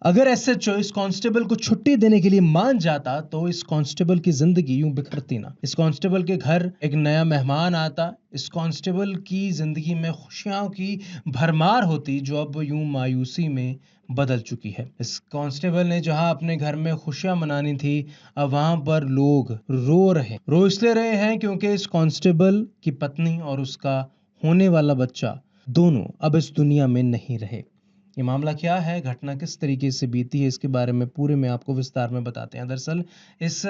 अगर एसएचओ इस कांस्टेबल को छुट्टी देने के लिए मान जाता तो इस कांस्टेबल की जिंदगी यूं बिखरती ना। इस कांस्टेबल के घर एक नया मेहमान आता, इस कांस्टेबल की जिंदगी में खुशियों की भरमार होती जो अब यूं मायूसी में बदल चुकी है। इस कांस्टेबल ने जहां अपने घर में खुशियां मनानी थी, अब वहां पर लोग रो इसलिए रहे हैं क्योंकि इस कांस्टेबल की पत्नी और उसका होने वाला बच्चा दोनों अब इस दुनिया में नहीं रहे। ये मामला क्या है, घटना किस तरीके से बीती है, इसके बारे में पूरे में आपको विस्तार में बताते हैं। दरअसल इस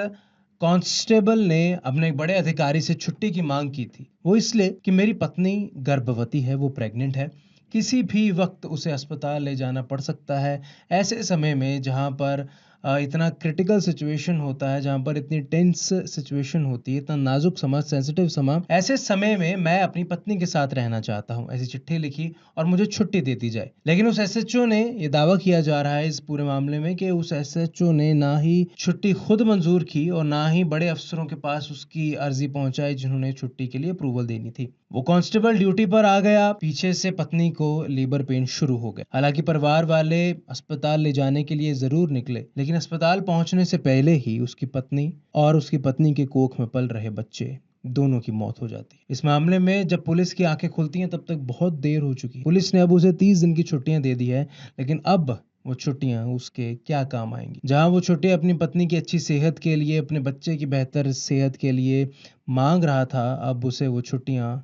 कांस्टेबल ने अपने एक बड़े अधिकारी से छुट्टी की मांग की थी। वो इसलिए कि मेरी पत्नी गर्भवती है, वो प्रेग्नेंट है, किसी भी वक्त उसे अस्पताल ले जाना पड़ सकता है। ऐसे समय में जहां पर इतना क्रिटिकल सिचुएशन होता है, जहां पर इतनी टेंस सिचुएशन होती है, इतना नाजुक समा, सेंसिटिव समा, ऐसे समय में मैं अपनी पत्नी के साथ रहना चाहता हूं, ऐसी चिट्ठी लिखी और मुझे छुट्टी दे दी जाए। लेकिन उस एसएचओ ने, ये दावा किया जा रहा है इस पूरे मामले में कि उस एसएचओ ने ना ही छुट्टी खुद मंजूर की और ना ही बड़े अफसरों के पास उसकी अर्जी पहुंचाई जिन्होंने छुट्टी के लिए अप्रूवल देनी थी। वो कांस्टेबल ड्यूटी पर आ गया, पीछे से पत्नी को लीवर पेन शुरू हो गए। हालांकि परिवार वाले अस्पताल ले जाने के लिए जरूर निकले, लेकिन अस्पताल पहुंचने से पहले ही उसकी पत्नी और उसकी पत्नी के कोख में पल रहे बच्चे दोनों की मौत हो जाती है। इस मामले में जब पुलिस की आंखें खुलती हैं तब तक बहुत देर हो चुकी है। पुलिस ने अब उसे 30 दिन की छुट्टियां दे दी है, लेकिन अब वो छुट्टियां उसके क्या काम आएंगी। जहां वो छुट्टियां अपनी पत्नी की अच्छी सेहत के लिए, अपने बच्चे की बेहतर सेहत के लिए मांग रहा था, अब उसे वो छुट्टियां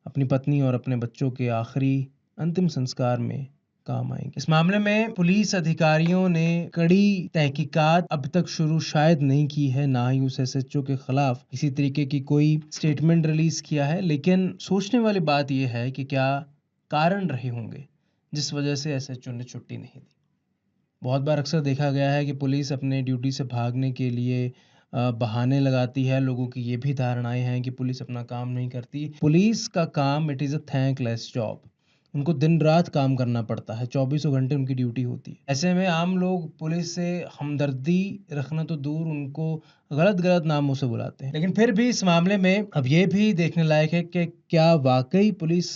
अपनी पत्नी और अपने बच्चों के आखिरी अंतिम संस्कार में काम आएंगे। इस मामले में पुलिस अधिकारियों ने कड़ी तहकीकात अब तक शुरू शायद नहीं की है, ना ही उस एसएचओ के खिलाफ किसी तरीके की कोई स्टेटमेंट रिलीज किया है। लेकिन सोचने वाली बात यह है कि क्या कारण रहे होंगे जिस वजह से एसएचओ ने छुट्टी नहीं दी। बहुत बार अक्सर देखा गया है कि पुलिस अपने ड्यूटी से भागने के लिए बहाने लगाती है। लोगों की ये भी धारणाएं हैं कि पुलिस अपना काम नहीं करती। पुलिस का काम, it is a thankless job. उनको दिन रात काम करना पड़ता है, 24 घंटे उनकी ड्यूटी होती है। ऐसे में आम लोग पुलिस से हमदर्दी रखना तो दूर, उनको गलत गलत नामों से बुलाते हैं। लेकिन फिर भी इस मामले में अब ये भी देखने लायक है कि क्या वाकई पुलिस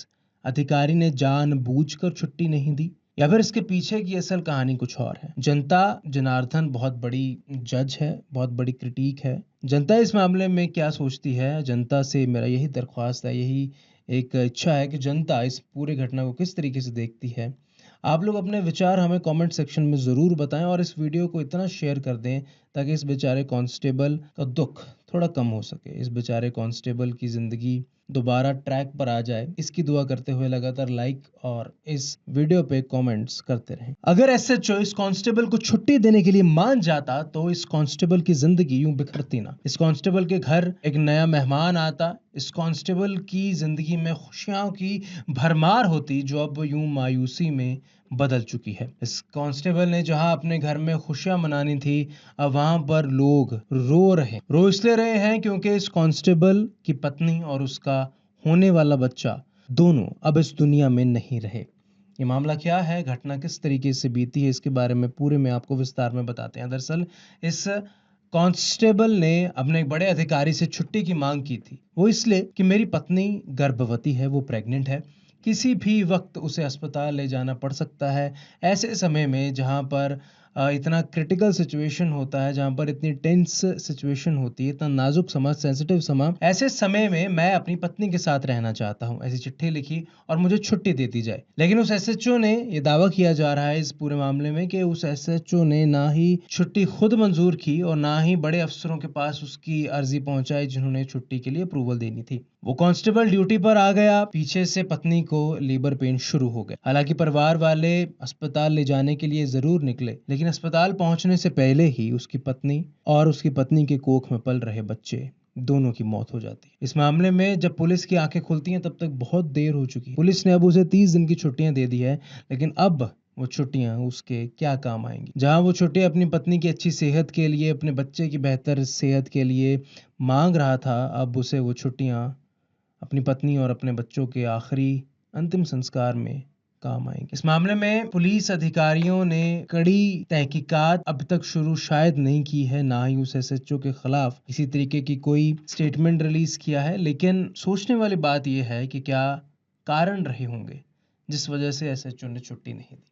अधिकारी ने जानबूझकर छुट्टी नहीं दी, या फिर इसके पीछे की असल कहानी कुछ और है। जनता जनार्दन बहुत बड़ी जज है, बहुत बड़ी क्रिटिक है। जनता इस मामले में क्या सोचती है, जनता से मेरा यही दरख्वास्त है, यही एक इच्छा है कि जनता इस पूरी घटना को किस तरीके से देखती है। आप लोग अपने विचार हमें कमेंट सेक्शन में ज़रूर बताएं और इस वीडियो को इतना शेयर कर दें ताकि इस बेचारे कांस्टेबल का दुख थोड़ा कम हो सके, इस बेचारे कांस्टेबल की ज़िंदगी दोबारा ट्रैक पर आ जाए। इसकी दुआ करते हुए लगातार लाइक और इस वीडियो पे कमेंट्स करते रहें। अगर एसएचओ इस कांस्टेबल को छुट्टी देने के लिए मान जाता तो इस कांस्टेबल की जिंदगी यूं बिखरती ना। इस कांस्टेबल के घर एक नया मेहमान आता, इस कांस्टेबल की जिंदगी में खुशियों की भरमार होती जो अब यूं मायूसी में बदल चुकी है। इस कांस्टेबल ने जहां अपने घर में खुशियां मनानी थी, अब वहां पर लोग रो इसलिए रहे हैं क्योंकि इस कांस्टेबल की पत्नी और उसका होने वाला बच्चा दोनों अब इस दुनिया में नहीं रहे। ये मामला क्या है, घटना किस तरीके से बीती है, इसके बारे में पूरे में आपको विस्तार में बताते हैं। दरअसल इस कांस्टेबल ने अपने एक बड़े अधिकारी से छुट्टी की मांग की थी। वो इसलिए कि मेरी पत्नी गर्भवती है, वो प्रेग्नेंट है, किसी भी वक्त उसे अस्पताल ले जाना पड़ सकता है। ऐसे समय में जहां पर इतना क्रिटिकल सिचुएशन होता है, जहां पर इतनी टेंस सिचुएशन होती है, इतना नाजुक समा, सेंसिटिव समा, ऐसे समय में मैं अपनी पत्नी के साथ रहना चाहता हूं, ऐसी चिट्ठी लिखी और मुझे छुट्टी दे दी जाए। लेकिन उस एसएचओ ने, ये दावा किया जा रहा है इस पूरे मामले में कि उस एसएचओ ने ना ही छुट्टी खुद मंजूर की और ना ही बड़े अफसरों के पास उसकी अर्जी पहुंचाई जिन्होंने छुट्टी के लिए अप्रूवल देनी थी। वो कांस्टेबल ड्यूटी पर आ गया, पीछे से पत्नी को लीवर पेन शुरू हो गए। हालांकि परिवार वाले अस्पताल ले जाने के लिए जरूर निकले, लेकिन अस्पताल पहुंचने से पहले ही उसकी पत्नी और उसकी पत्नी के कोख में पल रहे बच्चे दोनों की मौत हो जाती है। इस मामले में जब पुलिस की आंखें खुलती हैं तब तक बहुत देर हो चुकी है। पुलिस ने अब उसे 30 दिन की छुट्टियां दे दी है, लेकिन अब वो छुट्टियां उसके क्या काम आएंगी। जहां वो छुट्टियां अपनी पत्नी की अच्छी सेहत के लिए, अपने बच्चे की बेहतर सेहत के लिए मांग रहा था, अब उसे वो छुट्टियां अपनी पत्नी और अपने बच्चों के आखिरी अंतिम संस्कार में काम आएंगे। इस मामले में पुलिस अधिकारियों ने कड़ी तहकीकात अब तक शुरू शायद नहीं की है, ना ही उस एसएचओ के खिलाफ किसी तरीके की कोई स्टेटमेंट रिलीज किया है। लेकिन सोचने वाली बात यह है कि क्या कारण रहे होंगे जिस वजह से एसएचओ ने छुट्टी नहीं दी।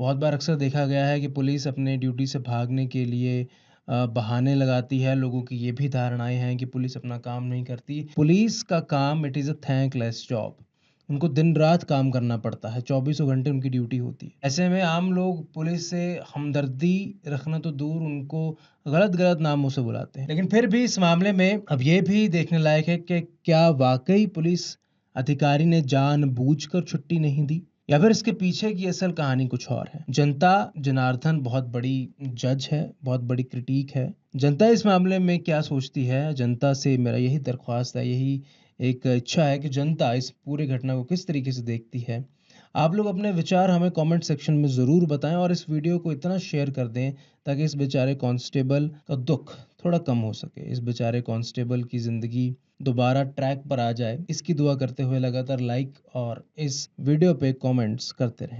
बहुत बार अक्सर देखा गया है कि पुलिस अपने ड्यूटी से भागने के लिए बहाने लगाती है। लोगों की ये भी धारणाएं हैं कि पुलिस अपना काम नहीं करती। पुलिस का काम it is a thankless job. उनको दिन रात काम करना पड़ता है, चौबीसों घंटे उनकी ड्यूटी होती है। ऐसे में आम लोग पुलिस से हमदर्दी रखना तो दूर, उनको गलत गलत नामों से बुलाते हैं। लेकिन फिर भी इस मामले में अब ये भी देखने लायक है कि क्या वाकई पुलिस अधिकारी ने जानबूझकर छुट्टी नहीं दी, या फिर इसके पीछे की असल कहानी कुछ और है। जनता जनार्दन बहुत बड़ी जज है, बहुत बड़ी क्रिटिक है। जनता इस मामले में क्या सोचती है, जनता से मेरा यही दरख्वास्त है, यही एक इच्छा है कि जनता इस पूरी घटना को किस तरीके से देखती है। आप लोग अपने विचार हमें कमेंट सेक्शन में ज़रूर बताएं और इस वीडियो को इतना शेयर कर दें ताकि इस बेचारे कांस्टेबल का दुख थोड़ा कम हो सके, इस बेचारे कांस्टेबल की ज़िंदगी दोबारा ट्रैक पर आ जाए। इसकी दुआ करते हुए लगातार लाइक और इस वीडियो पे कमेंट्स करते रहें।